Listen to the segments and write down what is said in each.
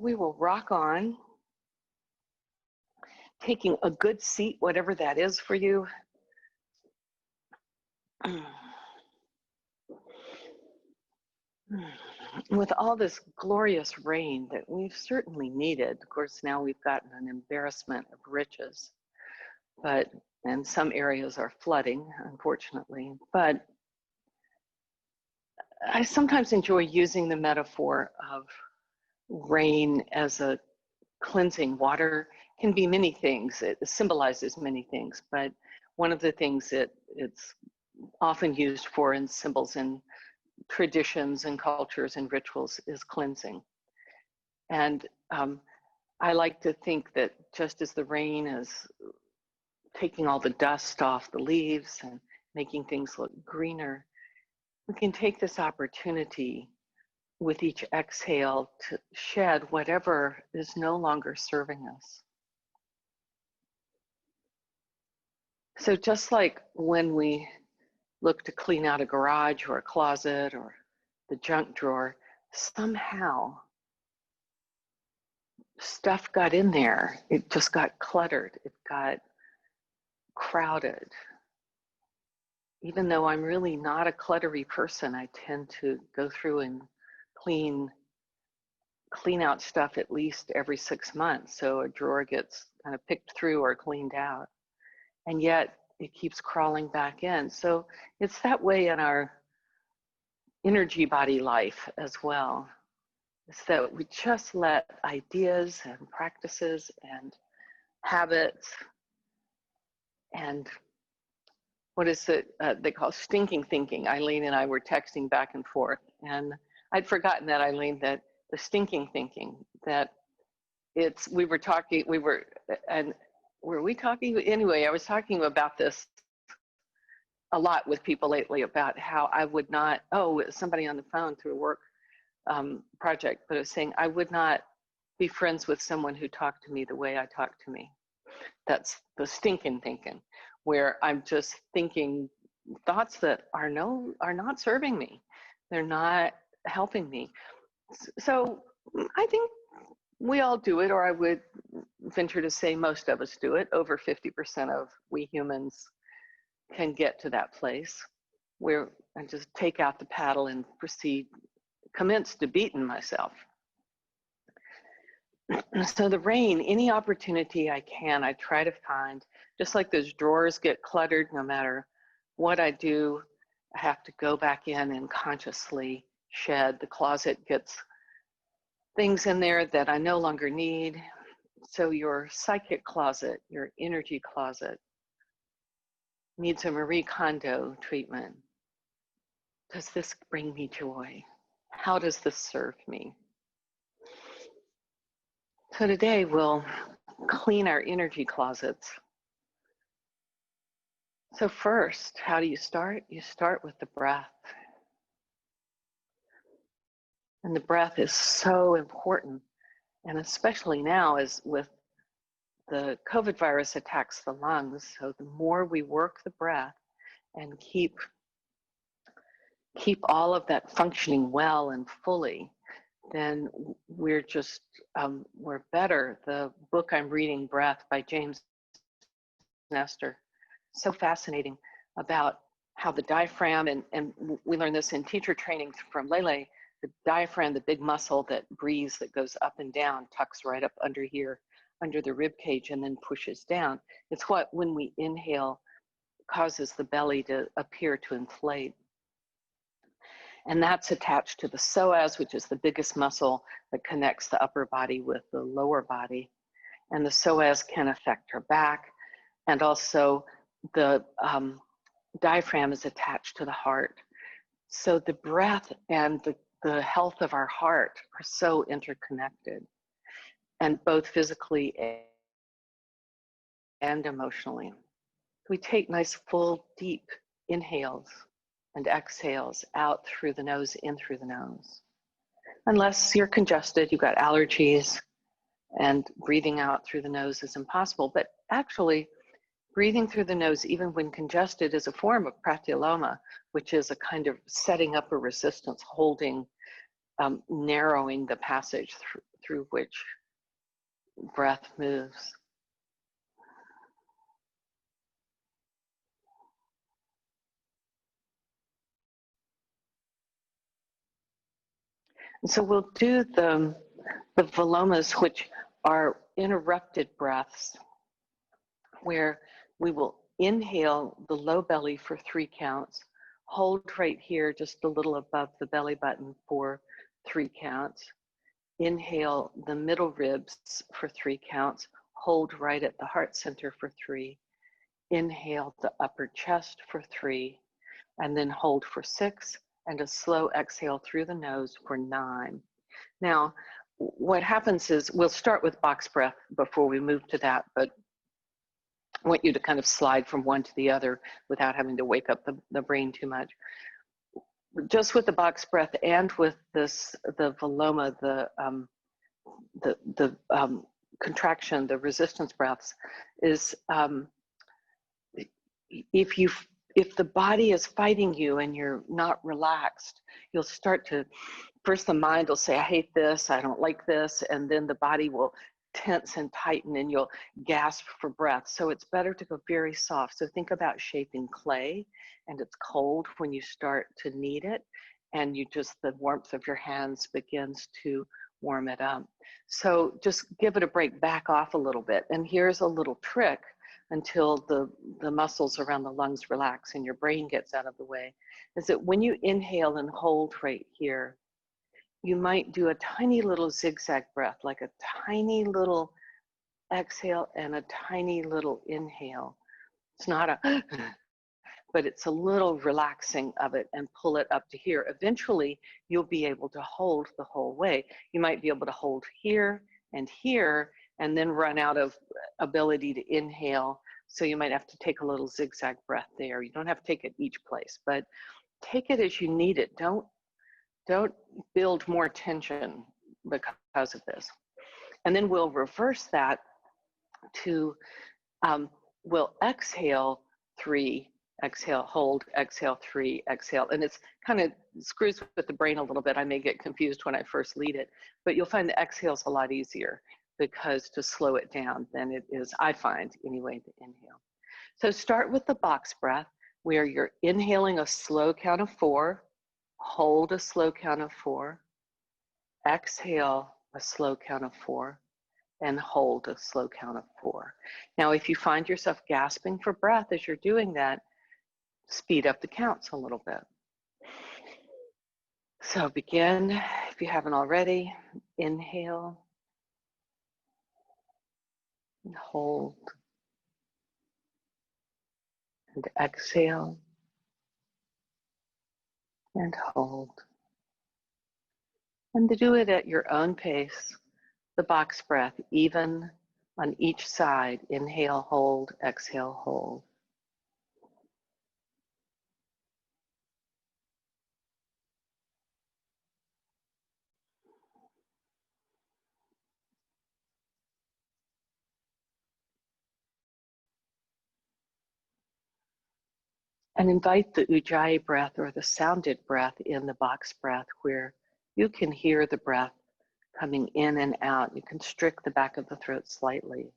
we will rock on, taking a good seat, whatever that is for you. With all this glorious rain that we've certainly needed, of course, now we've gotten an embarrassment of riches, and some areas are flooding, unfortunately. But I sometimes enjoy using the metaphor of rain as a cleansing. Water can be many things. It symbolizes many things, but one of the things it's often used for in symbols and traditions and cultures and rituals is cleansing. And I like to think that just as the rain is taking all the dust off the leaves and making things look greener, we can take this opportunity with each exhale to shed whatever is no longer serving us. So just like when we look to clean out a garage or a closet or the junk drawer, somehow stuff got in there. It just got cluttered. It got crowded. Even though I'm really not a cluttery person, I tend to go through and clean out stuff at least every 6 months. So a drawer gets kind of picked through or cleaned out. And yet it keeps crawling back in. So it's that way in our energy body life as well. It's that we just let ideas and practices and habits and what is it they call stinking thinking. Eileen and I were texting back and forth, and I'd forgotten that, Eileen, that the stinking thinking, that were we talking? Anyway, I was talking about this a lot with people lately about how I would not, somebody on the phone through a work project, but I was saying I would not be friends with someone who talked to me the way I talk to me. That's the stinking thinking, where I'm just thinking thoughts that are not serving me. They're not helping me. So I think we all do it, or I would venture to say most of us do it. Over 50% of we humans can get to that place where I just take out the paddle and commence to beating myself. So the rain, any opportunity I can, I try to find, just like those drawers get cluttered, no matter what I do, I have to go back in and consciously shed. The closet gets things in there that I no longer need. So your psychic closet, your energy closet, needs a Marie Kondo treatment. Does this bring me joy? How does this serve me? So today we'll clean our energy closets. So first, how do you start? You start with the breath. And the breath is so important. And especially now, as with the COVID virus attacks the lungs, so the more we work the breath and keep all of that functioning well and fully, then we're better. The book I'm reading, Breath, by James Nestor, so fascinating about how the diaphragm, and we learned this in teacher training from Lele, the diaphragm, the big muscle that breathes, that goes up and down, tucks right up under here, under the rib cage, and then pushes down. It's what, when we inhale, causes the belly to appear to inflate. And that's attached to the psoas, which is the biggest muscle that connects the upper body with the lower body. And the psoas can affect our back. And also the diaphragm is attached to the heart. So the breath and the health of our heart are so interconnected, and both physically and emotionally. We take nice, full, deep inhales and exhales out through the nose, in through the nose. Unless you're congested, you've got allergies, and breathing out through the nose is impossible. But actually, breathing through the nose, even when congested, is a form of pratyoloma, which is a kind of setting up a resistance, holding narrowing the passage through which breath moves. And so we'll do the vilomas, which are interrupted breaths, where we will inhale the low belly for 3 counts, hold right here just a little above the belly button for 3 counts, inhale the middle ribs for 3 counts, hold right at the heart center for 3, inhale the upper chest for 3, and then hold for 6, and a slow exhale through the nose for 9. Now, what happens is we'll start with box breath before we move to that, but I want you to kind of slide from one to the other without having to wake up the brain too much. Just with the box breath and with this, the viloma, the contraction, the resistance breaths, is if the body is fighting you and you're not relaxed, you'll start to, first the mind will say, I hate this, I don't like this, and then the body will tense and tighten and you'll gasp for breath. So it's better to go very soft. So think about shaping clay, and it's cold when you start to knead it, and you just, the warmth of your hands begins to warm it up. So just give it a break, back off a little bit. And here's a little trick until the muscles around the lungs relax and your brain gets out of the way, is that when you inhale and hold right here, you might do a tiny little zigzag breath, like a tiny little exhale and a tiny little inhale. It's not a, but it's a little relaxing of it, and pull it up to here. Eventually, you'll be able to hold the whole way. You might be able to hold here, and then run out of ability to inhale. So you might have to take a little zigzag breath there. You don't have to take it each place, but take it as you need it. Don't build more tension because of this. And then we'll reverse that to, we'll exhale 3, exhale, hold, exhale 3, exhale. And it's kind of screws with the brain a little bit. I may get confused when I first lead it, but you'll find the exhale's a lot easier, because to slow it down than it is, I find anyway, to inhale. So start with the box breath, where you're inhaling a slow count of 4, hold a slow count of 4, exhale a slow count of 4, and hold a slow count of 4. Now, if you find yourself gasping for breath as you're doing that, speed up the counts a little bit. So begin, if you haven't already, inhale and hold, and exhale and hold. And to do it at your own pace, the box breath, even on each side. Inhale, hold, exhale, hold. And invite the ujjayi breath, or the sounded breath, in the box breath, where you can hear the breath coming in and out. You constrict the back of the throat slightly.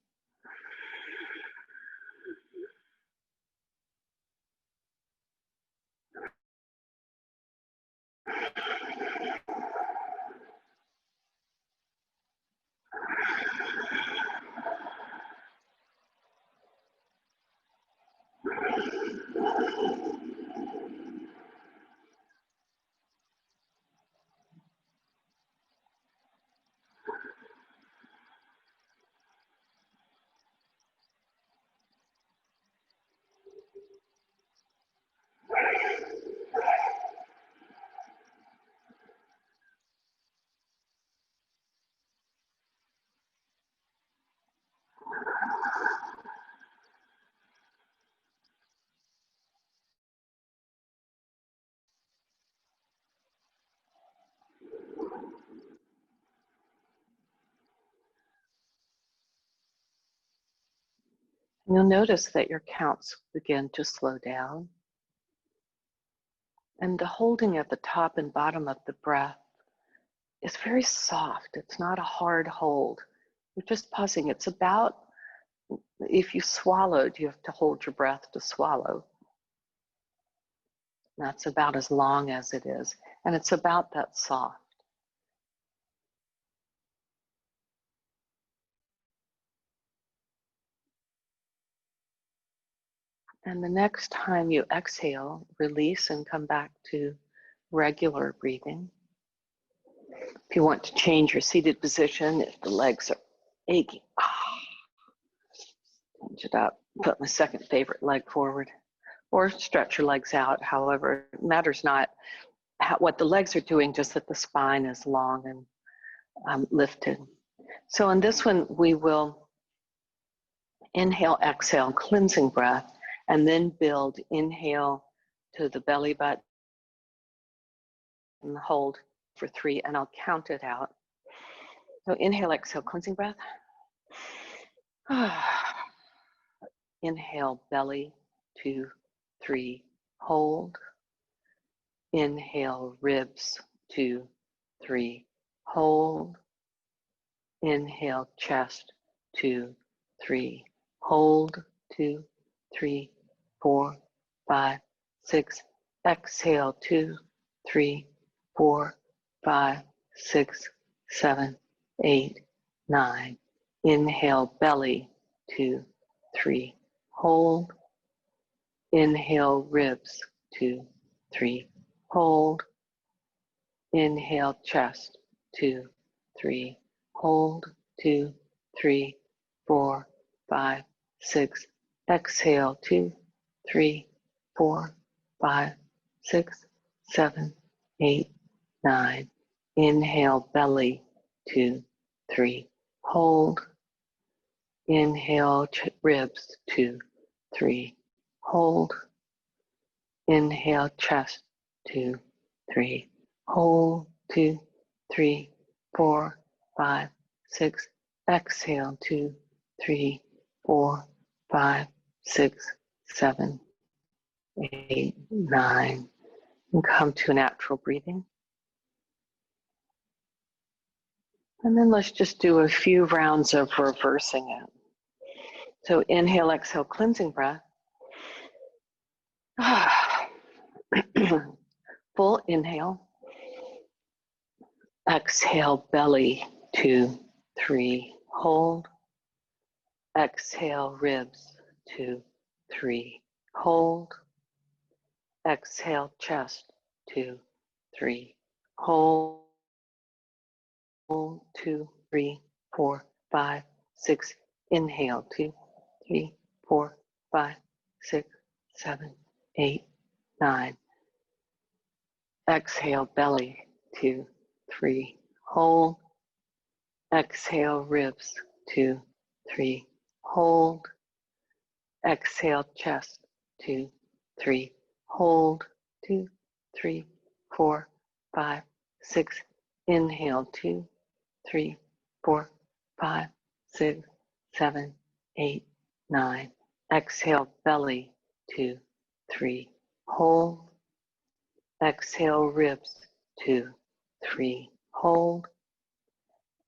You'll notice that your counts begin to slow down, and the holding at the top and bottom of the breath is very soft. It's not a hard hold. You're just pausing. It's about, if you swallowed, you have to hold your breath to swallow. That's about as long as it is. And it's about that soft. And the next time you exhale, release and come back to regular breathing. If you want to change your seated position, if the legs are aching, change it up. Put my second favorite leg forward, or stretch your legs out. However, it matters not what the legs are doing, just that the spine is long and lifted. So in this one, we will inhale, exhale, cleansing breath, and then build. Inhale to the belly button, and hold for 3, and I'll count it out. So inhale, exhale, cleansing breath. Inhale, belly, 2, 3, hold. Inhale, ribs, 2, 3, hold. Inhale, chest, 2, 3, hold, 2, 3, 4, 5, 6. Exhale, 2, 3, 4, 5, 6, 7, 8, 9. Inhale, belly, 2, 3, hold. Inhale, ribs, 2, 3, hold. Inhale, chest, 2, 3, hold, 2, 3, 4, 5, 6. Exhale, 2, 3, 4, 5, 6, 7, 8, 9. Inhale, belly, 2, 3, hold. Inhale, ribs, 2, 3, hold. Inhale, chest, 2, 3, hold, 2, 3, 4, 5, 6. Exhale, 2, 3, 4, 5, 6, 7, 8, 9. And come to natural breathing. And then let's just do a few rounds of reversing it. So inhale, exhale, cleansing breath. Full inhale. Exhale, belly, 2, 3, hold. Exhale, ribs, 2, 3, hold. Exhale, chest, 2, 3, hold. 2, 3, 4, 5, 6. Inhale, 2, 3, 4, 5, 6, 7, 8, 9. Exhale, belly, 2, 3, hold. Exhale, ribs, 2, 3, hold. Exhale, chest, 2, 3, hold, 2, 3, 4, 5, 6. Inhale, 2, 3, 4, 5, 6, 7, 8, 9. Exhale, belly, 2, 3, hold. Exhale, ribs, 2, 3, hold.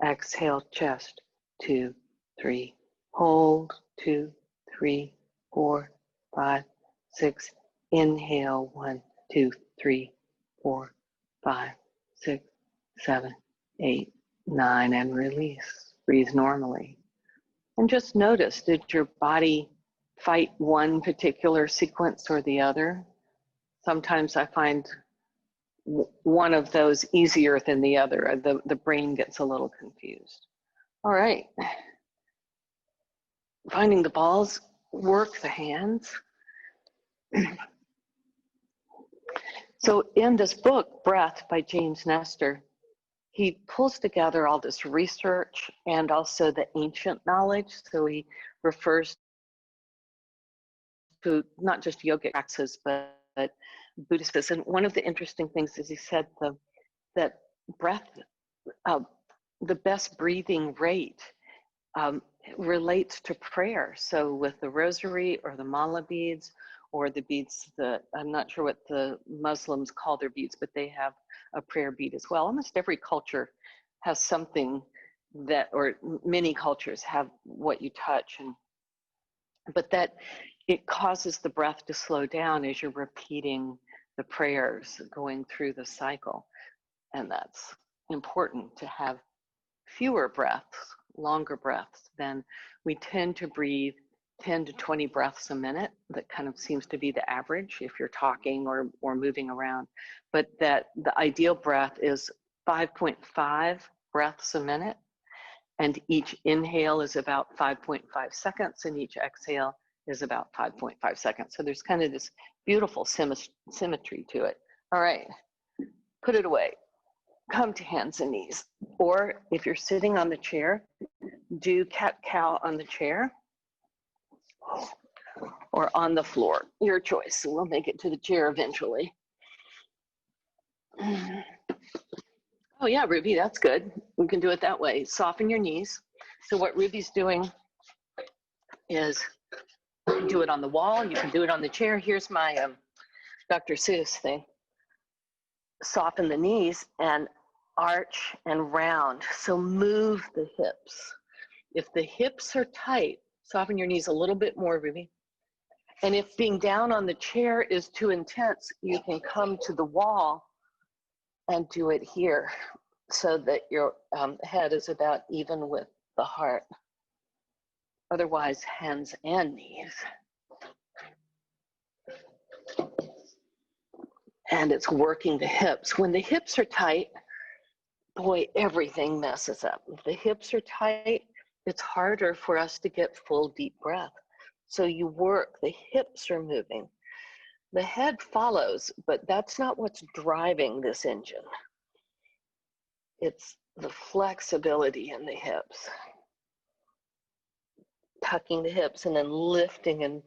Exhale, chest, 2, 3, hold, 2, 3, 4, 5, 6. Inhale, 1, 2, 3, 4, 5, 6, 7, 8, 9, and release. Breathe normally. And just notice, did your body fight one particular sequence or the other? Sometimes I find one of those easier than the other. The brain gets a little confused. All right. Finding the balls, work the hands. So in this book, Breath by James Nestor, he pulls together all this research and also the ancient knowledge. So he refers to not just yogic practices, but Buddhist. And one of the interesting things is he said that breath, the best breathing rate relates to prayer. So with the rosary or the mala beads or the beads that, I'm not sure what the Muslims call their beads, but they have a prayer beat as well. Almost every culture has something that, or many cultures have what you touch, but that it causes the breath to slow down as you're repeating the prayers, going through the cycle. And that's important, to have fewer breaths, longer breaths. Than we tend to breathe 10 to 20 breaths a minute. That kind of seems to be the average if you're talking or moving around. But that the ideal breath is 5.5 breaths a minute. And each inhale is about 5.5 seconds, and each exhale is about 5.5 seconds. So there's kind of this beautiful symmetry to it. All right, put it away. Come to hands and knees. Or if you're sitting on the chair, do cat-cow on the chair or on the floor. Your choice. We'll make it to the chair eventually. Oh yeah, Ruby, that's good. We can do it that way. Soften your knees. So what Ruby's doing is, you can do it on the wall, you can do it on the chair. Here's my Dr. Seuss thing. Soften the knees and arch and round. So move the hips. If the hips are tight, soften your knees a little bit more, Ruby. And if being down on the chair is too intense, you can come to the wall and do it here, so that your head is about even with the heart. Otherwise, hands and knees. And it's working the hips. When the hips are tight, boy, everything messes up. If the hips are tight, it's harder for us to get full deep breath. So you work, the hips are moving. The head follows, but that's not what's driving this engine. It's the flexibility in the hips. Tucking the hips and then lifting in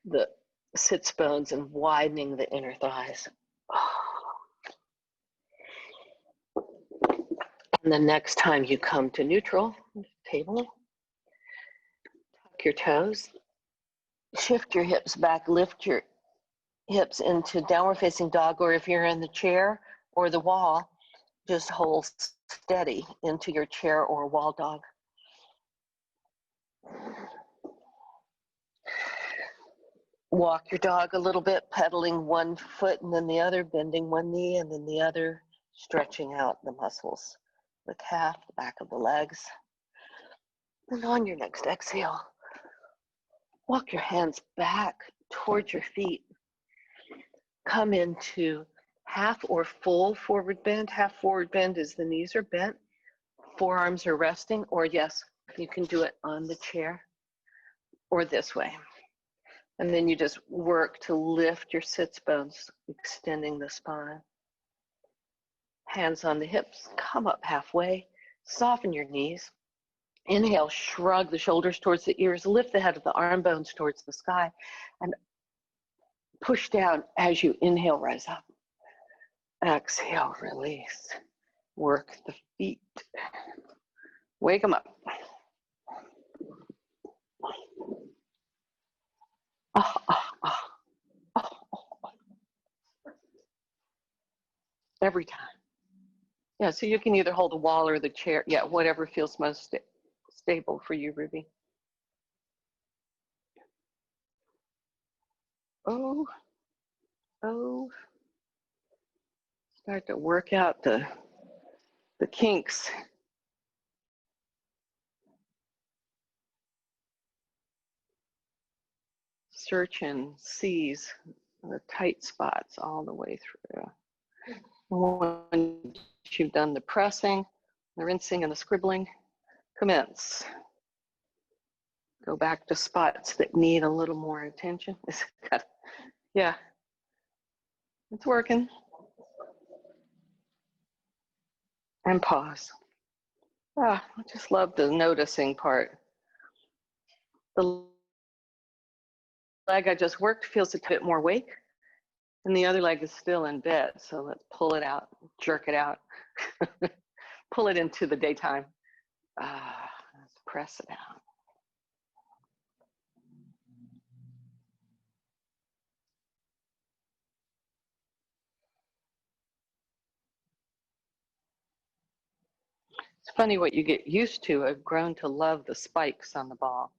the sits bones and widening the inner thighs. And the next time you come to neutral, table, tuck your toes, shift your hips back, lift your hips into downward facing dog, or if you're in the chair or the wall, just hold steady into your chair or wall dog. Walk your dog a little bit, pedaling one foot and then the other, bending one knee and then the other, stretching out the muscles, the calf, the back of the legs. And on your next exhale, walk your hands back towards your feet. Come into half or full forward bend. Half forward bend is the knees are bent, forearms are resting, or yes, you can do it on the chair or this way. And then you just work to lift your sits bones, extending the spine. Hands on the hips, come up halfway, soften your knees. Inhale, shrug the shoulders towards the ears, lift the head of the arm bones towards the sky, and push down as you inhale, rise up. Exhale, release. Work the feet. Wake them up. Oh, oh, oh. Oh, oh. Every time. Yeah, so you can either hold the wall or the chair. Yeah, whatever feels most stable for you, Ruby. Oh, oh. Start to work out the kinks. Search and seize the tight spots all the way through. When you've done the pressing, the rinsing, and the scribbling, commence. Go back to spots that need a little more attention. Yeah, it's working. And pause. Ah, I just love the noticing part. The leg I just worked feels a bit more awake, and the other leg is still in bed. So let's pull it out, jerk it out, pull it into the daytime. Let's press it out. funny what you get used to. I've grown to love the spikes on the ball.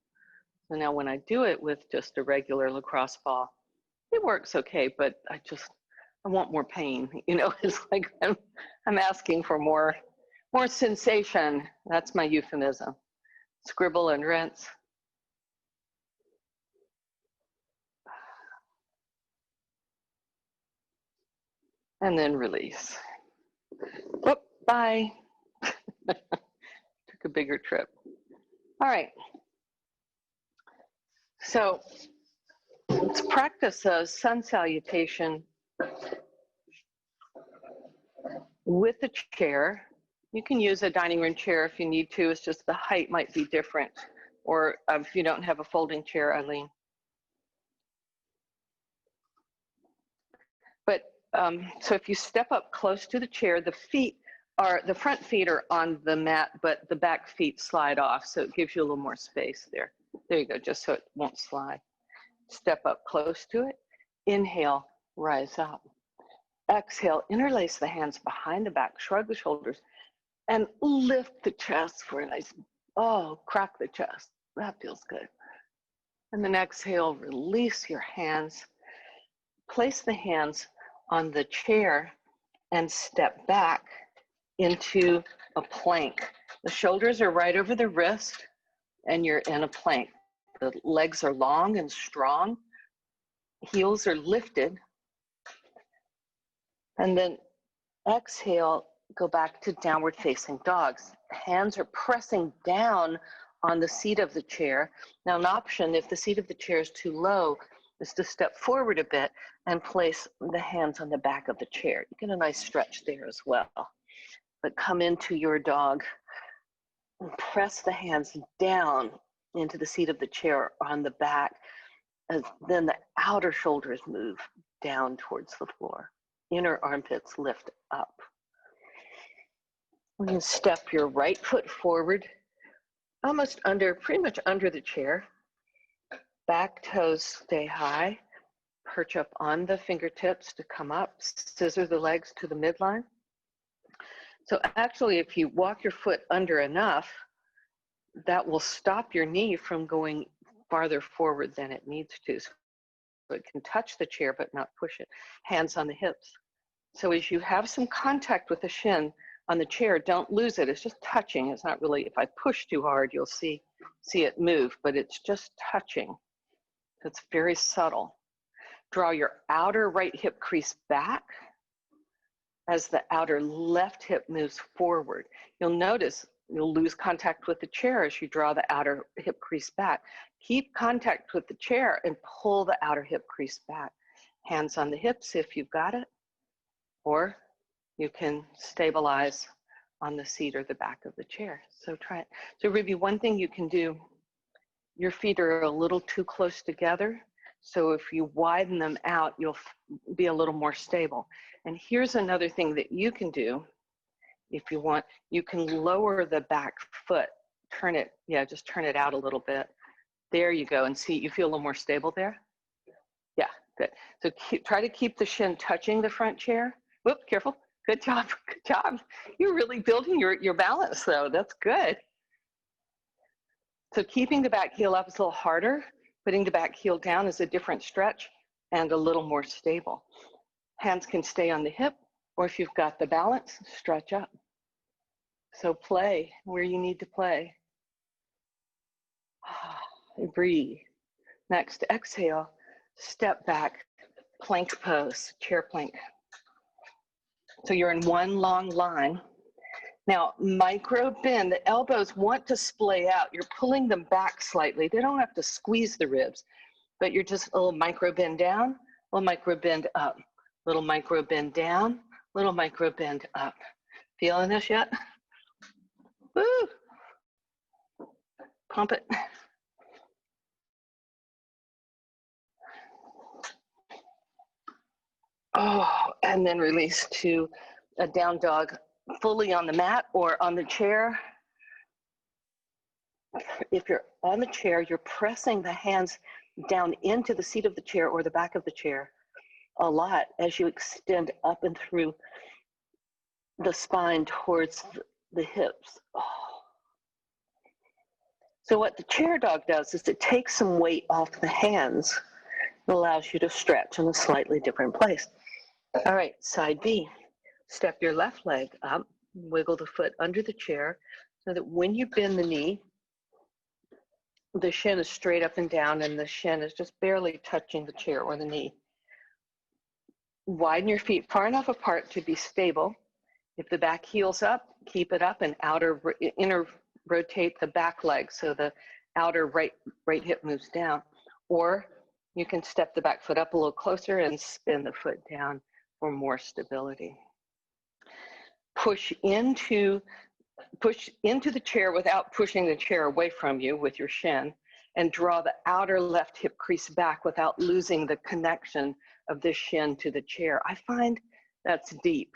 So now when I do it with just a regular lacrosse ball, it works okay, but I want more pain. You know, it's like I'm asking for more sensation. That's my euphemism. Scribble and rinse. And then release. Whoop, bye. Took a bigger trip. All right. So let's practice a sun salutation with the chair. You can use a dining room chair if you need to. It's just the height might be different. Or if you don't have a folding chair, Eileen. But so if you step up close to the chair, the front feet are on the mat, but the back feet slide off. So it gives you a little more space there. There you go, just so it won't slide. Step up close to it. Inhale, rise up. Exhale, interlace the hands behind the back, shrug the shoulders, and lift the chest for a nice, crack the chest. That feels good. And then exhale, release your hands. Place the hands on the chair and step back into a plank. The shoulders are right over the wrist and you're in a plank. The legs are long and strong. Heels are lifted. And then exhale, go back to downward facing dogs. Hands are pressing down on the seat of the chair. Now an option, if the seat of the chair is too low, is to step forward a bit and place the hands on the back of the chair. You get a nice stretch there as well. But come into your dog and press the hands down into the seat of the chair on the back. And then the outer shoulders move down towards the floor. Inner armpits lift up. And then step your right foot forward, pretty much under the chair. Back toes stay high. Perch up on the fingertips to come up. Scissor the legs to the midline. So actually, if you walk your foot under enough, that will stop your knee from going farther forward than it needs to. So it can touch the chair, but not push it. Hands on the hips. So as you have some contact with the shin on the chair, don't lose it. It's just touching. It's not really, if I push too hard, you'll see it move, but it's just touching. It's very subtle. Draw your outer right hip crease back as the outer left hip moves forward. You'll notice you'll lose contact with the chair as you draw the outer hip crease back. Keep contact with the chair and pull the outer hip crease back. Hands on the hips if you've got it, or you can stabilize on the seat or the back of the chair. So try it. So Ruby, one thing you can do, your feet are a little too close together. So if you widen them out, you'll be a little more stable. And here's another thing that you can do. If you want, you can lower the back foot, just turn it out a little bit. There you go, and see, you feel a little more stable there? Yeah, good. So try to keep the shin touching the front chair. Whoop, careful, good job, good job. You're really building your balance though, that's good. So keeping the back heel up is a little harder. Putting the back heel down is a different stretch and a little more stable. Hands can stay on the hip, or if you've got the balance, stretch up. So play where you need to play. Breathe. Next, exhale, step back, plank pose, chair plank. So you're in one long line. Now, micro bend, the elbows want to splay out. You're pulling them back slightly. They don't have to squeeze the ribs, but you're just a little micro bend down, a little micro bend up, little micro bend down, little micro bend up. Feeling this yet? Woo! Pump it. Oh, and then release to a down dog, fully on the mat or on the chair. If you're on the chair, you're pressing the hands down into the seat of the chair or the back of the chair a lot as you extend up and through the spine towards the hips. Oh. So what the chair dog does is it takes some weight off the hands. It allows you to stretch in a slightly different place. All right, side B. Step your left leg up, wiggle the foot under the chair so that when you bend the knee, the shin is straight up and down and the shin is just barely touching the chair or the knee. Widen your feet far enough apart to be stable. If the back heel's up, keep it up and inner rotate the back leg so the outer right hip moves down. Or you can step the back foot up a little closer and spin the foot down for more stability. Push into the chair without pushing the chair away from you with your shin, and draw the outer left hip crease back without losing the connection of the shin to the chair. I find that's deep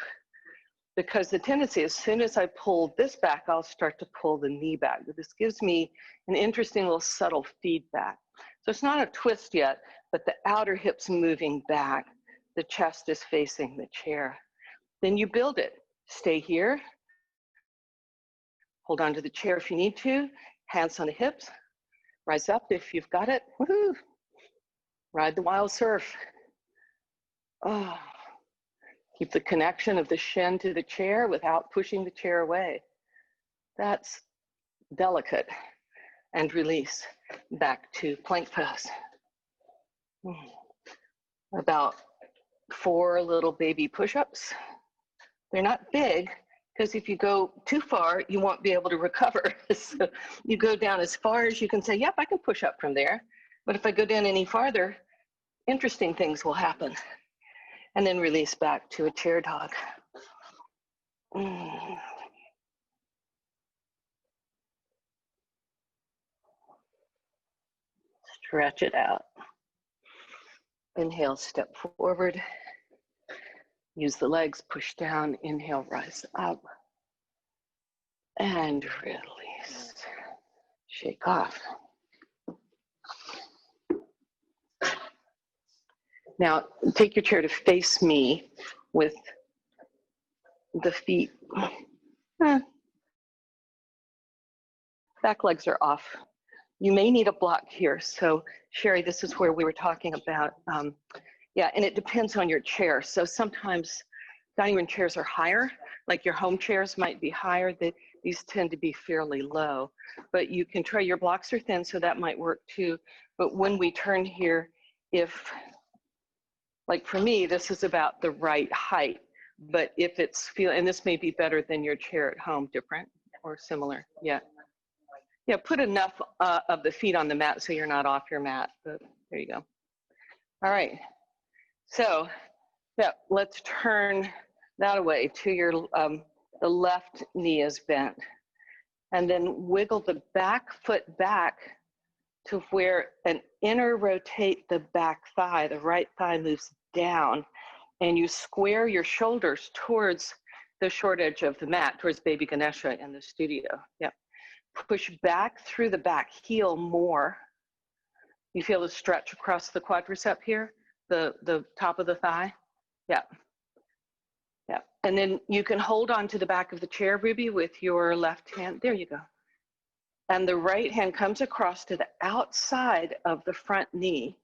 because the tendency, as soon as I pull this back, I'll start to pull the knee back. This gives me an interesting little subtle feedback. So it's not a twist yet, but the outer hip's moving back. The chest is facing the chair. Then you build it. Stay here. Hold on to the chair if you need to. Hands on the hips. Rise up if you've got it. Woohoo! Ride the wild surf. Oh. Keep the connection of the shin to the chair without pushing the chair away. That's delicate. And release. Back to plank pose. About 4 little baby push-ups. They're not big, because if you go too far, you won't be able to recover. So you go down as far as you can say, yep, I can push up from there. But if I go down any farther, interesting things will happen. And then release back to a chair dog. Stretch it out. Inhale, step forward. Use the legs, push down. Inhale, rise up. And release. Shake off. Now, take your chair to face me with the feet. Back legs are off. You may need a block here. So, Sherry, this is where we were talking about, yeah, and it depends on your chair. So sometimes dining room chairs are higher, like your home chairs might be higher. These tend to be fairly low, but you can try, your blocks are thin, so that might work too. But when we turn here, if, like for me, this is about the right height, but if it's and this may be better than your chair at home, different or similar, yeah. Yeah, put enough of the feet on the mat so you're not off your mat, but there you go. All right, so yeah, let's turn that away to your, the left knee is bent. And then wiggle the back foot back to where an inner rotate the back thigh, the right thigh moves down, and you square your shoulders towards the short edge of the mat, towards baby Ganesha in the studio. Yep. Push back through the back heel more. You feel the stretch across the quadricep here, the top of the thigh? Yeah. Yeah. And then you can hold on to the back of the chair, Ruby, with your left hand. There you go. And the right hand comes across to the outside of the front knee.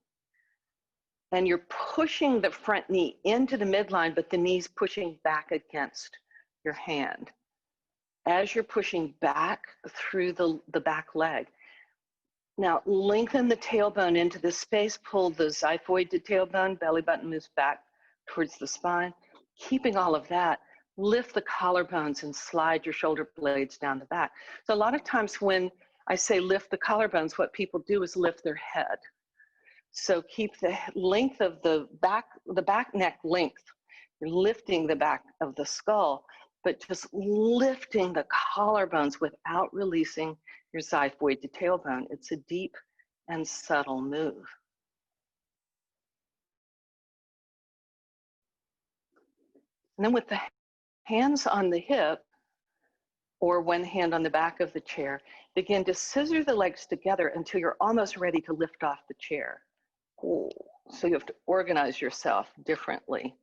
And you're pushing the front knee into the midline, but the knee's pushing back against your hand. As you're pushing back through the back leg. Now, lengthen the tailbone into the space, pull the xiphoid to tailbone, belly button moves back towards the spine. Keeping all of that, lift the collarbones and slide your shoulder blades down the back. So a lot of times when I say lift the collarbones, what people do is lift their head. So keep the length of the back neck length. You're lifting the back of the skull, but just lifting the collarbones without releasing your xiphoid to tailbone. It's a deep and subtle move. And then with the hands on the hip, or one hand on the back of the chair, begin to scissor the legs together until you're almost ready to lift off the chair. Oh, so you have to organize yourself differently.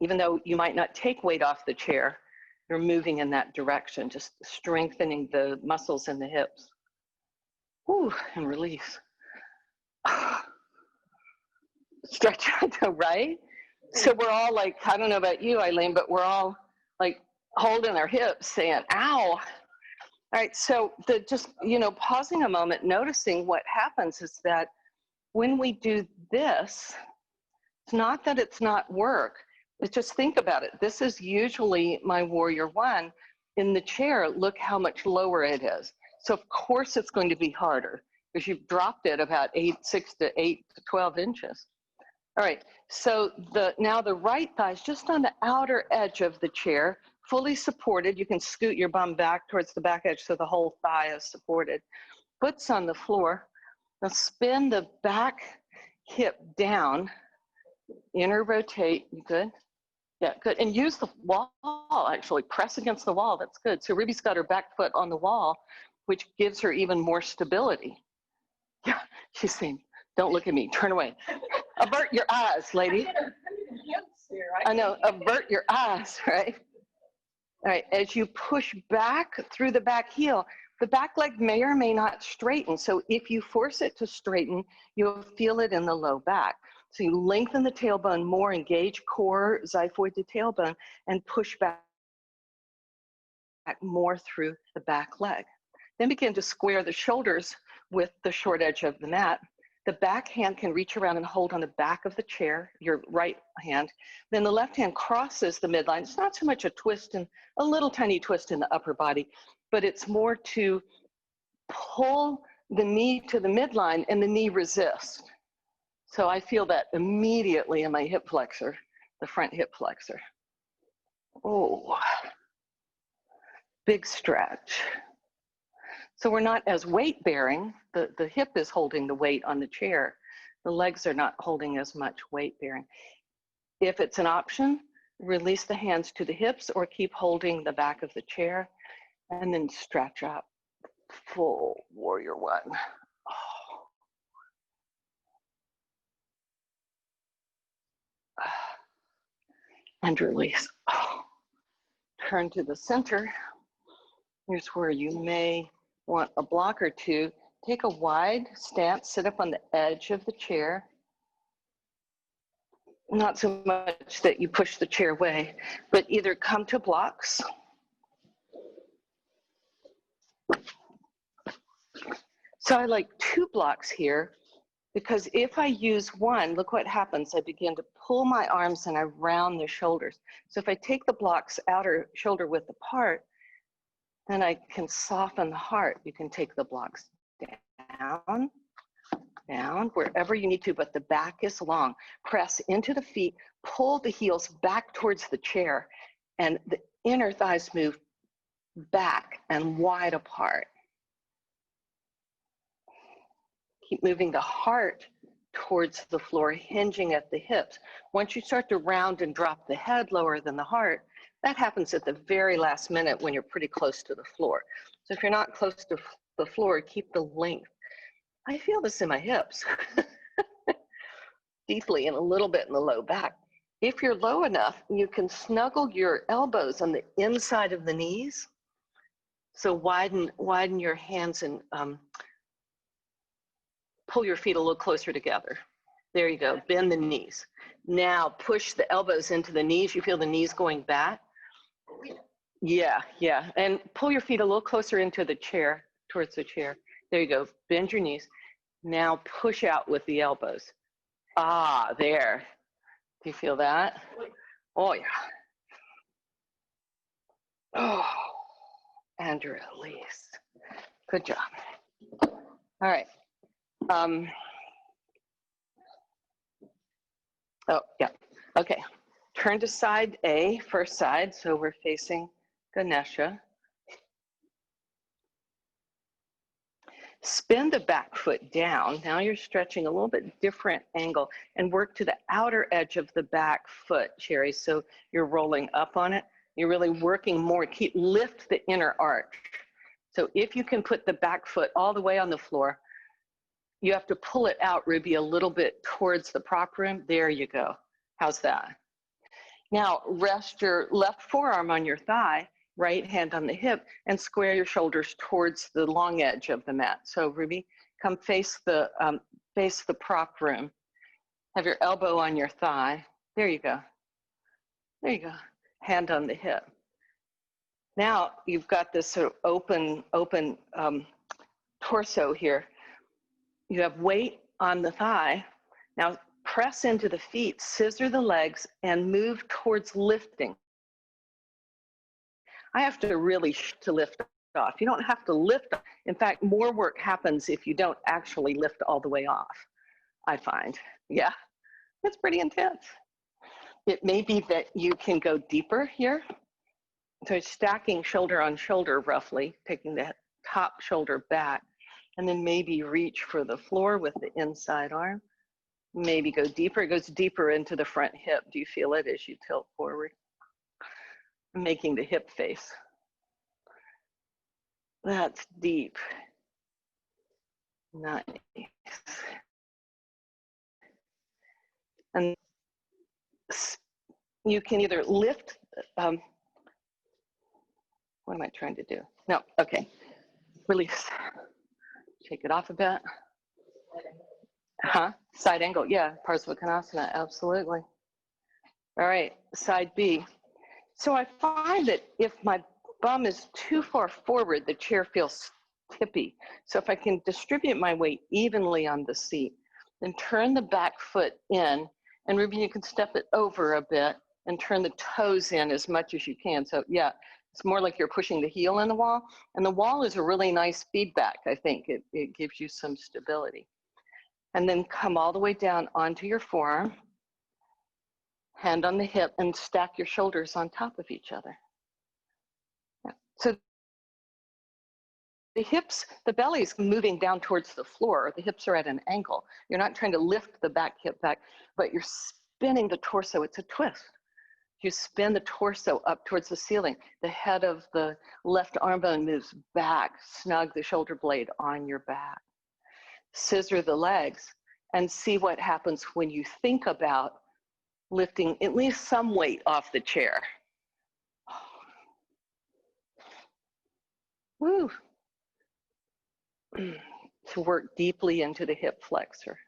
Even though you might not take weight off the chair, you're moving in that direction, just strengthening the muscles in the hips. Whew, and release. Stretch out, right? So we're all like, I don't know about you, Eileen, but we're all like holding our hips saying, ow. All right, so just, pausing a moment, noticing what happens is that when we do this, it's not that it's not work. It's just think about it. This is usually my warrior one. In the chair, look how much lower it is. So of course it's going to be harder because you've dropped it about 6 to 8 to 12 inches. All right, so now the right thigh is just on the outer edge of the chair, fully supported. You can scoot your bum back towards the back edge so the whole thigh is supported. Foot's on the floor. Now spin the back hip down, inner rotate, good? Yeah, good, and use the wall, actually, press against the wall, that's good. So Ruby's got her back foot on the wall, which gives her even more stability. Yeah, she's saying, don't look at me, turn away. Avert your eyes, lady. I know, avert your eyes, right? All right, as you push back through the back heel, the back leg may or may not straighten. So if you force it to straighten, you'll feel it in the low back. So you lengthen the tailbone more, engage core, xiphoid to tailbone, and push back more through the back leg. Then begin to square the shoulders with the short edge of the mat. The back hand can reach around and hold on the back of the chair, your right hand. Then the left hand crosses the midline. It's not so much a twist and a little tiny twist in the upper body, but it's more to pull the knee to the midline and the knee resists. So I feel that immediately in my hip flexor, the front hip flexor. Oh, big stretch. So we're not as weight bearing. The hip is holding the weight on the chair. The legs are not holding as much weight bearing. If it's an option, release the hands to the hips or keep holding the back of the chair and then stretch up. Full warrior one. Oh. And release. Oh. Turn to the center. Here's where you may want a block or two. Take a wide stance, sit up on the edge of the chair. Not so much that you push the chair away, but either come to blocks. So I like 2 blocks here because if I use one, look what happens. I begin to pull my arms and I round the shoulders. So if I take the blocks outer shoulder width apart, then I can soften the heart. You can take the blocks down, down, wherever you need to, but the back is long. Press into the feet, pull the heels back towards the chair, and the inner thighs move back and wide apart. Keep moving the heart towards the floor, hinging at the hips. Once you start to round and drop the head lower than the heart, that happens at the very last minute when you're pretty close to the floor. So if you're not close to the floor, keep the length. I feel this in my hips, deeply and a little bit in the low back. If you're low enough, you can snuggle your elbows on the inside of the knees. So widen your hands and pull your feet a little closer together. There you go, bend the knees. Now push the elbows into the knees. You feel the knees going back? Yeah, yeah, and pull your feet a little closer into the chair, towards the chair. There you go, bend your knees. Now push out with the elbows. Ah, there. Do you feel that? Oh, yeah. Oh, and release. Good job. All right. Oh, yeah. Okay. Turn to side A, first side. So we're facing Ganesha. Spin the back foot down. Now you're stretching a little bit different angle and work to the outer edge of the back foot, Sherry. So you're rolling up on it. You're really working more. Lift the inner arch. So if you can put the back foot all the way on the floor, you have to pull it out, Ruby, a little bit towards the prop room. There you go. How's that? Now rest your left forearm on your thigh right hand on the hip, and square your shoulders towards the long edge of the mat. So Ruby, come face the prop room. Have your elbow on your thigh. There you go. There you go. Hand on the hip. Now you've got this sort of open torso here. You have weight on the thigh. Now press into the feet, scissor the legs, and move towards lifting. I have to really to lift off. You don't have to lift. In fact, more work happens if you don't actually lift all the way off, I find. Yeah, it's pretty intense. It may be that you can go deeper here. So stacking shoulder on shoulder roughly, taking the top shoulder back, and then maybe reach for the floor with the inside arm. Maybe go deeper. It goes deeper into the front hip. Do you feel it as you tilt forward? Making the hip face. That's deep. Nice. And you can either lift, what am I trying to do? No, okay. Release. Take it off a bit. Side angle, yeah, Parsvakonasana, absolutely. All right, side B. So I find that if my bum is too far forward, the chair feels tippy. So if I can distribute my weight evenly on the seat, then turn the back foot in, and Ruby, you can step it over a bit and turn the toes in as much as you can. So yeah, it's more like you're pushing the heel in the wall, and the wall is a really nice feedback, I think. It gives you some stability. And then come all the way down onto your forearm, hand on the hip, and stack your shoulders on top of each other. Yeah. So the hips, the belly's moving down towards the floor. The hips are at an angle. You're not trying to lift the back hip back, but you're spinning the torso. It's a twist. You spin the torso up towards the ceiling. The head of the left arm bone moves back. Snug the shoulder blade on your back. Scissor the legs and see what happens when you think about lifting at least some weight off the chair. Woo. To work deeply into the hip flexor.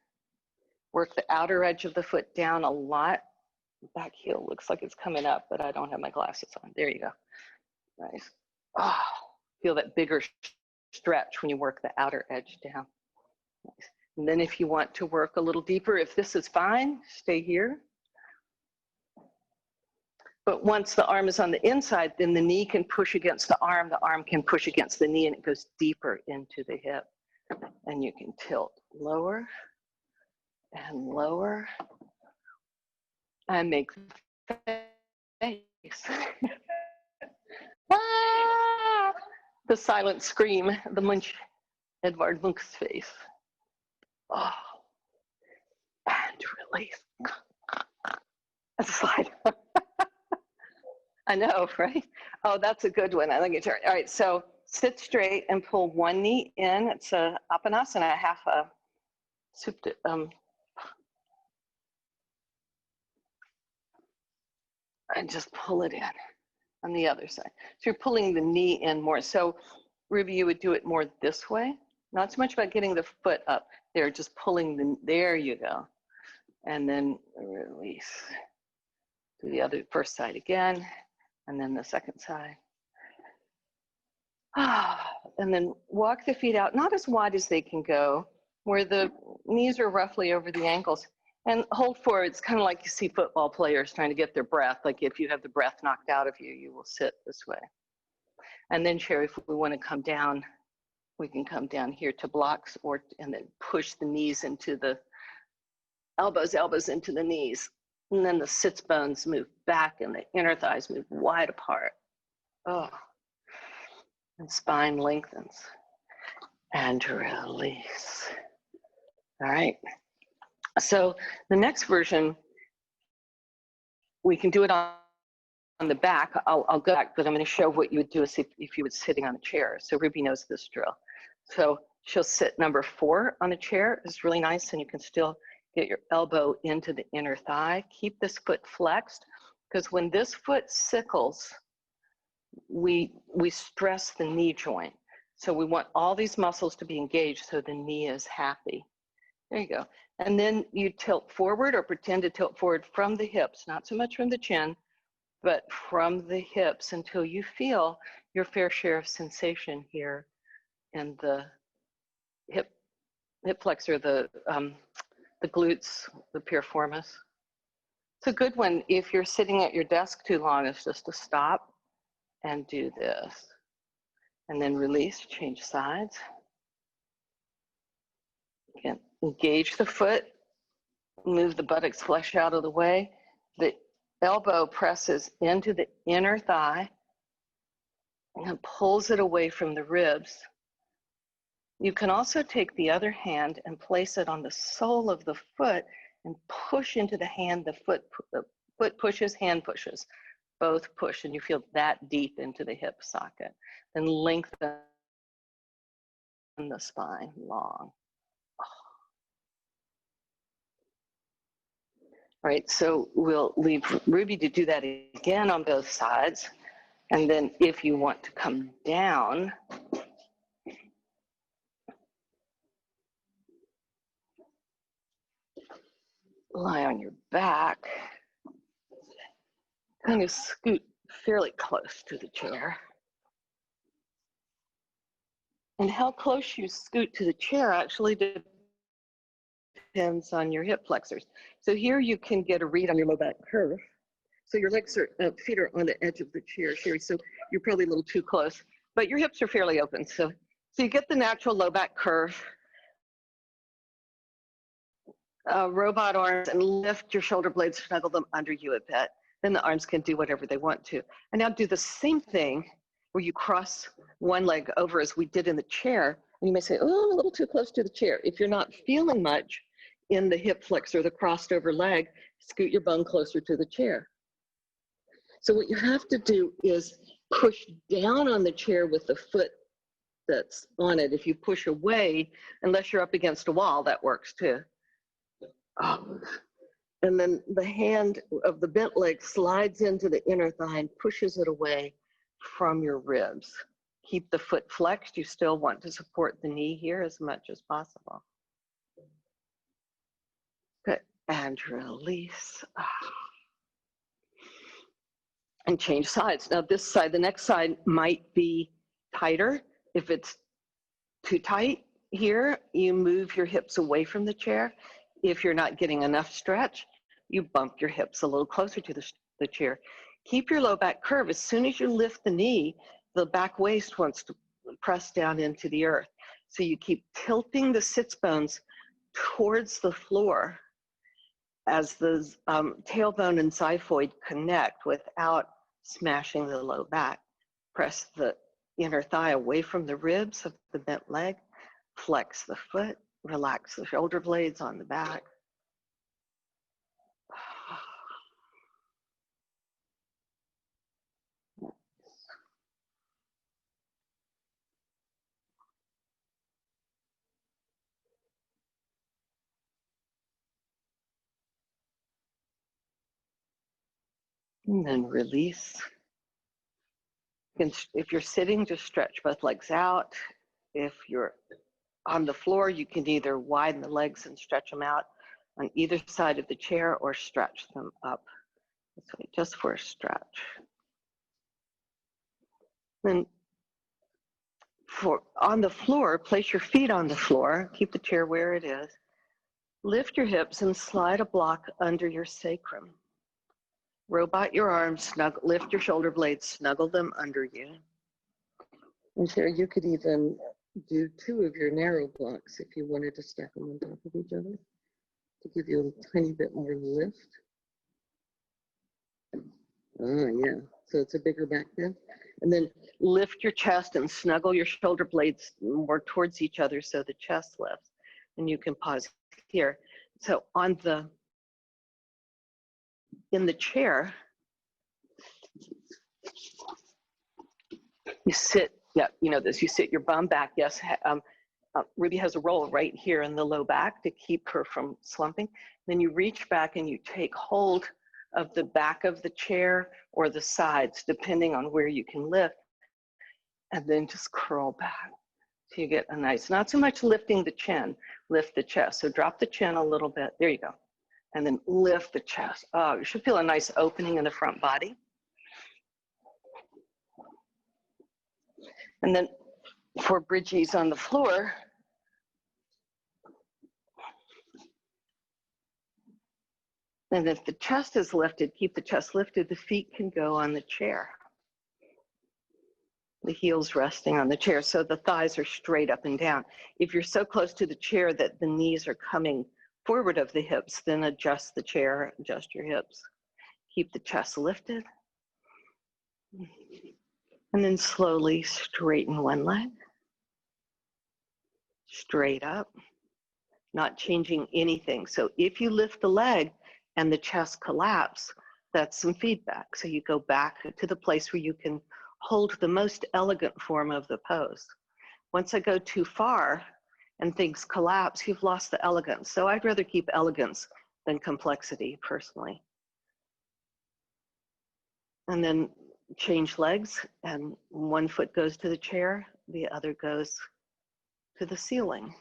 Work the outer edge of the foot down a lot. Back heel looks like it's coming up, but I don't have my glasses on. There you go. Nice. Oh, feel that bigger stretch when you work the outer edge down. Nice. And then if you want to work a little deeper, if this is fine, stay here. But once the arm is on the inside, then the knee can push against the arm can push against the knee, and it goes deeper into the hip. And you can tilt lower and lower and make the face. Ah! The silent scream, the Munch, Edvard Munch's face. Oh, and release. Slide. I know, right? Oh, that's a good one. I think it's all right. So sit straight and pull one knee in. It's a Apanasana, half a supta. And just pull it in on the other side. So you're pulling the knee in more. So Ruby, you would do it more this way. Not so much about getting the foot up there, just pulling the, there you go. And then release. Do the other first side again, and then the second side. And then walk the feet out, not as wide as they can go, where the knees are roughly over the ankles. And hold forward. It's kind of like you see football players trying to get their breath. Like if you have the breath knocked out of you, you will sit this way. And then, Sherry, if we want to come down, we can come down here to blocks, and then push the knees into the elbows into the knees. And then the sits bones move back and the inner thighs move wide apart. Oh, and spine lengthens. And release. All right. So the next version, we can do it on the back. I'll go back, but I'm going to show what you would do if you were sitting on a chair. So Ruby knows this drill. So she'll sit number 4 on a chair. It's really nice, and you can still get your elbow into the inner thigh. Keep this foot flexed, because when this foot sickles, we stress the knee joint. So we want all these muscles to be engaged so the knee is happy. There you go. And then you tilt forward or pretend to tilt forward from the hips, not so much from the chin, but from the hips until you feel your fair share of sensation here in the hip flexor, the glutes, the piriformis. It's a good one if you're sitting at your desk too long, is just to stop and do this. And then release, change sides. Again, engage the foot, move the buttocks flesh out of the way. The elbow presses into the inner thigh and pulls it away from the ribs. You can also take the other hand and place it on the sole of the foot and push into the hand. The foot pushes, hand pushes, both push, and you feel that deep into the hip socket. Then lengthen the spine long. All right, so we'll leave Ruby to do that again on both sides. And then if you want to come down, lie on your back, kind of scoot fairly close to the chair. And how close you scoot to the chair actually depends on your hip flexors. So here you can get a read on your low back curve. So your legs are, feet are on the edge of the chair, Sherry, so you're probably a little too close, but your hips are fairly open. So you get the natural low back curve. Robot arms, and lift your shoulder blades, snuggle them under you a bit. Then the arms can do whatever they want to. And now do the same thing where you cross one leg over as we did in the chair. And you may say, oh, I'm a little too close to the chair. If you're not feeling much in the hip flexor, the crossed over leg, scoot your bum closer to the chair. So what you have to do is push down on the chair with the foot that's on it. If you push away, unless you're up against a wall, that works too. And then the hand of the bent leg slides into the inner thigh and pushes it away from your ribs. Keep the foot flexed. You still want to support the knee here as much as possible. Good, and release. And change sides. Now this side, the next side might be tighter. If it's too tight here, you move your hips away from the chair. If you're not getting enough stretch, you bump your hips a little closer to the chair. Keep your low back curve. As soon as you lift the knee, the back waist wants to press down into the earth. So you keep tilting the sits bones towards the floor as the tailbone and xiphoid connect without smashing the low back. Press the inner thigh away from the ribs of the bent leg. Flex the foot. Relax the shoulder blades on the back. And then release. If you're sitting, just stretch both legs out. If you're on the floor, you can either widen the legs and stretch them out on either side of the chair or stretch them up. This way, just for a stretch. Then on the floor, place your feet on the floor. Keep the chair where it is. Lift your hips and slide a block under your sacrum. Robot your arms, lift your shoulder blades, snuggle them under you. And Sherry, you could even do 2 of your narrow blocks if you wanted to stack them on top of each other to give you a tiny bit more lift. Yeah, so it's a bigger back bend. And then lift your chest and snuggle your shoulder blades more towards each other so the chest lifts. And you can pause here. So in the chair, you sit, yeah, you know this, you sit your bum back. Yes, Ruby has a roll right here in the low back to keep her from slumping. Then you reach back and you take hold of the back of the chair or the sides, depending on where you can lift, and then just curl back. So you get a nice, not so much lifting the chin, lift the chest. So drop the chin a little bit, there you go. And then lift the chest. Oh, you should feel a nice opening in the front body. And then for bridgies on the floor, and if the chest is lifted, keep the chest lifted, the feet can go on the chair. The heels resting on the chair, so the thighs are straight up and down. If you're so close to the chair that the knees are coming forward of the hips, then adjust the chair, adjust your hips. Keep the chest lifted. And then slowly straighten one leg. Straight up, not changing anything. So if you lift the leg and the chest collapse, that's some feedback. So you go back to the place where you can hold the most elegant form of the pose. Once I go too far and things collapse, you've lost the elegance. So I'd rather keep elegance than complexity personally. And then change legs, and one foot goes to the chair, the other goes to the ceiling.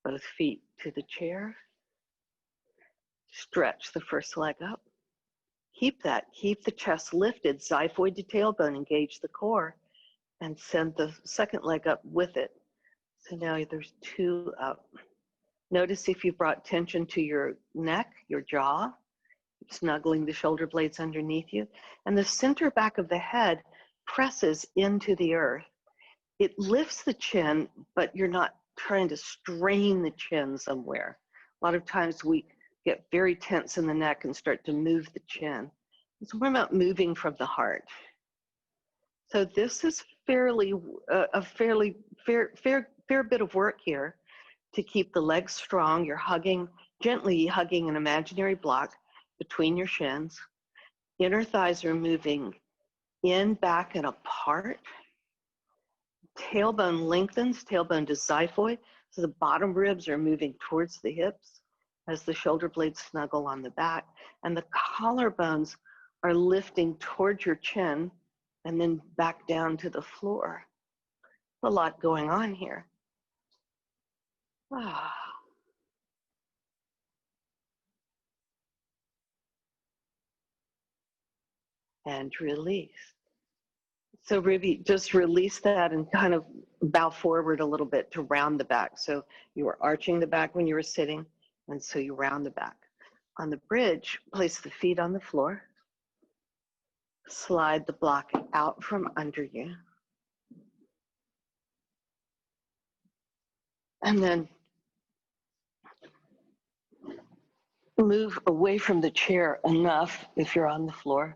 Both feet to the chair. Stretch the first leg up. Keep that, keep the chest lifted, xiphoid to tailbone, engage the core, and send the second leg up with it. So now there's two up. Notice if you brought tension to your neck, your jaw, snuggling the shoulder blades underneath you, and the center back of the head presses into the earth. It lifts the chin, but you're not trying to strain the chin somewhere. A lot of times we get very tense in the neck and start to move the chin. It's more about moving from the heart. So this is a fairly fair bit of work here to keep the legs strong. You're gently hugging an imaginary block between your shins. Inner thighs are moving in, back, and apart. Tailbone lengthens, tailbone to xiphoid, so the bottom ribs are moving towards the hips as the shoulder blades snuggle on the back, and the collarbones are lifting towards your chin and then back down to the floor. A lot going on here. Ah. And release. So Ruby, just release that and kind of bow forward a little bit to round the back. So you were arching the back when you were sitting, and so you round the back. On the bridge, place the feet on the floor. Slide the block out from under you. And then move away from the chair enough if you're on the floor.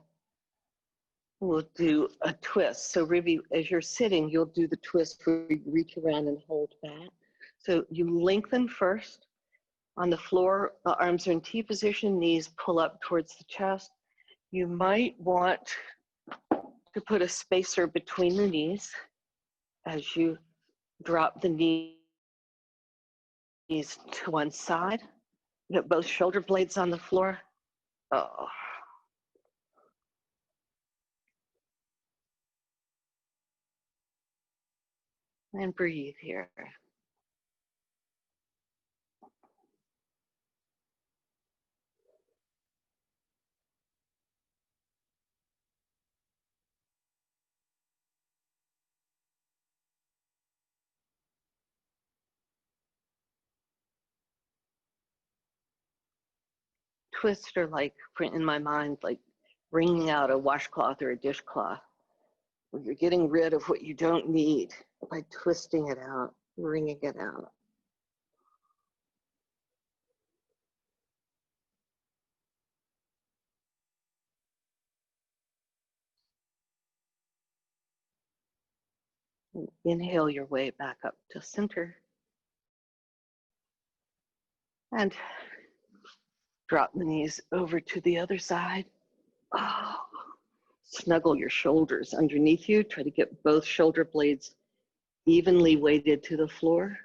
We'll do a twist. So Ruby, as you're sitting, you'll do the twist where you reach around and hold back. So you lengthen first. On the floor, the arms are in T position, knees pull up towards the chest. You might want to put a spacer between the knees as you drop the knees to one side. Get both shoulder blades on the floor. Oh. And breathe here. Twists are like, in my mind, like wringing out a washcloth or a dishcloth. Where you're getting rid of what you don't need by twisting it out, wringing it out. And inhale your way back up to center. And drop the knees over to the other side. Oh. Snuggle your shoulders underneath you. Try to get both shoulder blades evenly weighted to the floor.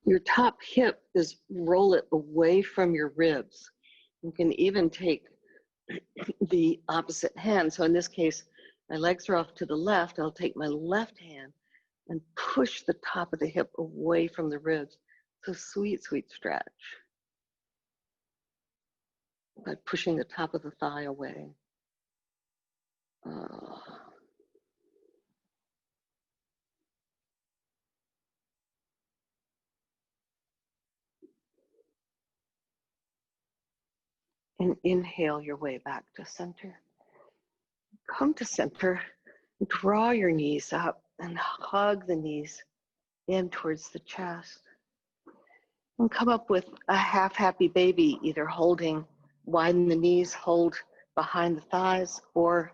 Your top hip is roll it away from your ribs. You can even take the opposite hand. So in this case, my legs are off to the left. I'll take my left hand and push the top of the hip away from the ribs. It's a sweet, sweet stretch by pushing the top of the thigh away. And inhale your way back to center. Come to center, draw your knees up and hug the knees in towards the chest. And come up with a half happy baby, either holding, widen the knees, hold behind the thighs, or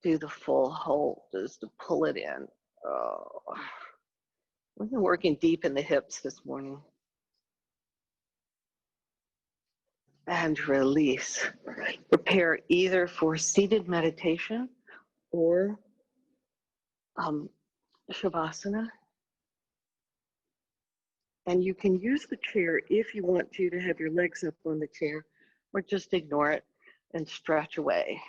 do the full hold, just to pull it in. Oh. We've been working deep in the hips this morning. And release. Prepare either for seated meditation or Shavasana. And you can use the chair if you want to have your legs up on the chair, or just ignore it and stretch away.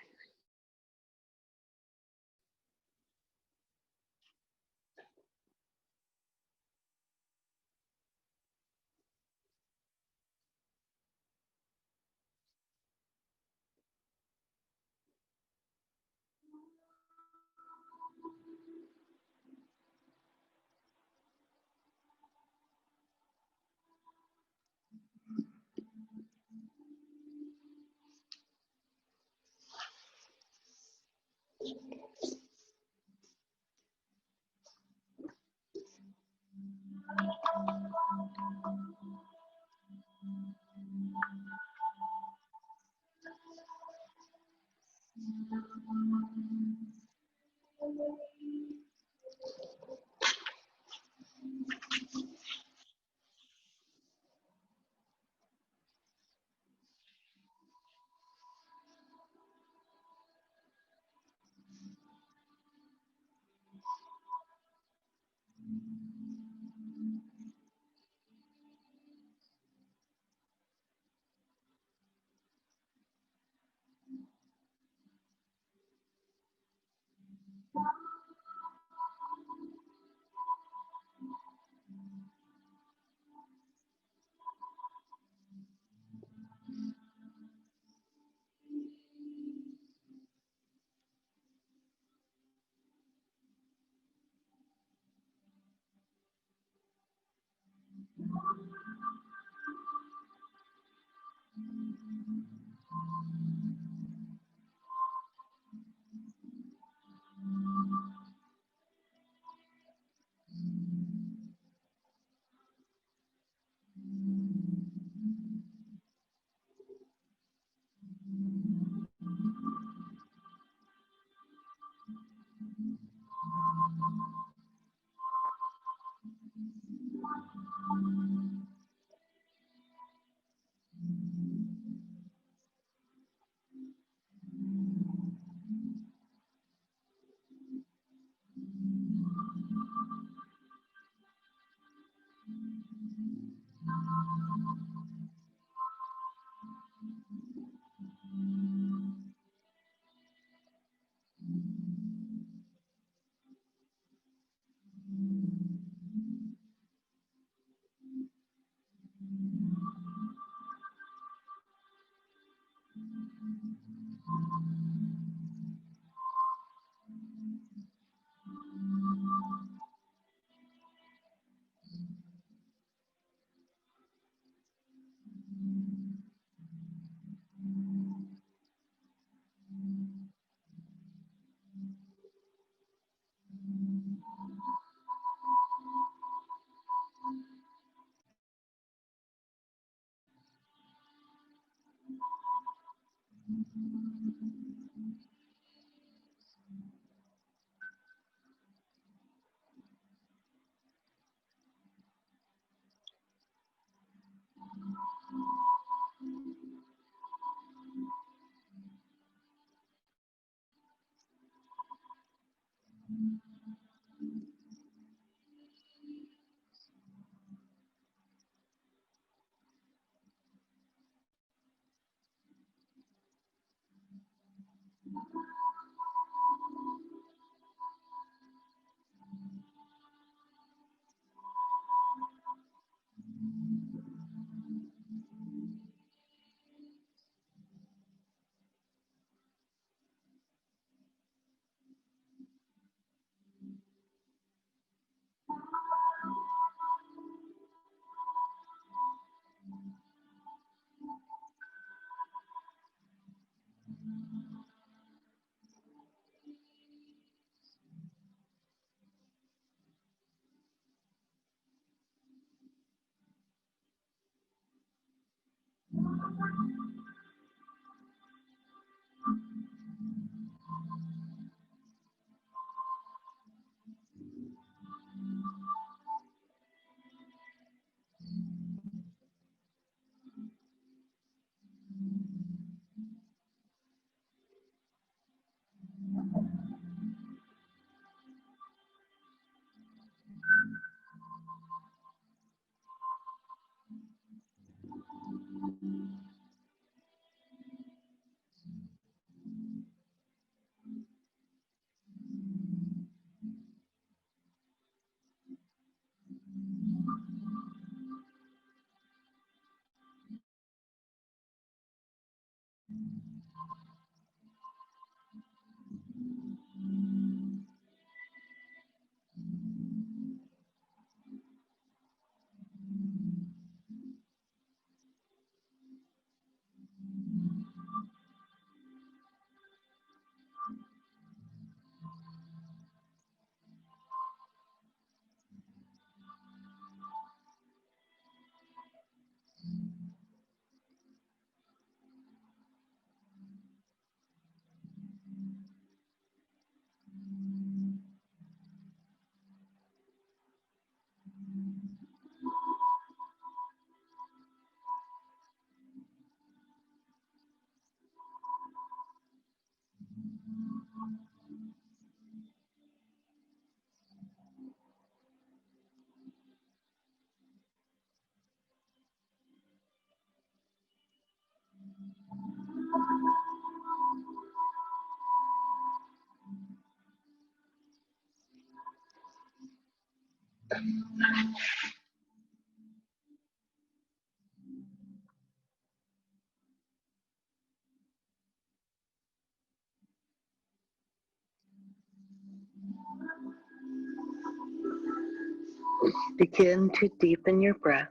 Begin to deepen your breath.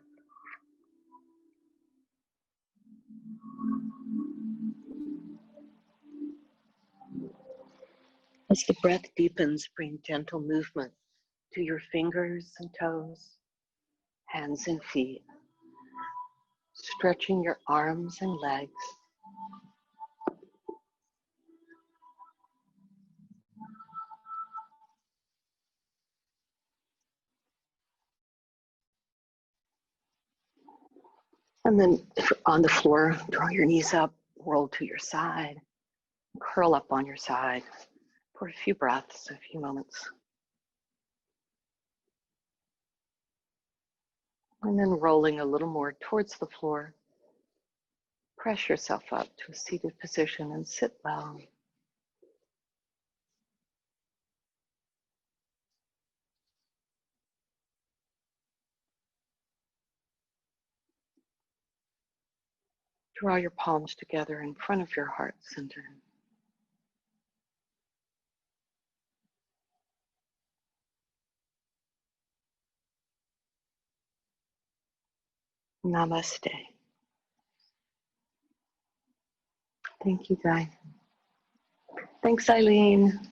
As the breath deepens, bring gentle movement to your fingers and toes, hands and feet, stretching your arms and legs. And then if you're on the floor, draw your knees up, roll to your side, curl up on your side for a few breaths, a few moments. And then rolling a little more towards the floor, press yourself up to a seated position and sit well. Draw your palms together in front of your heart center. Namaste. Thank you, Guy. Thanks, Eileen.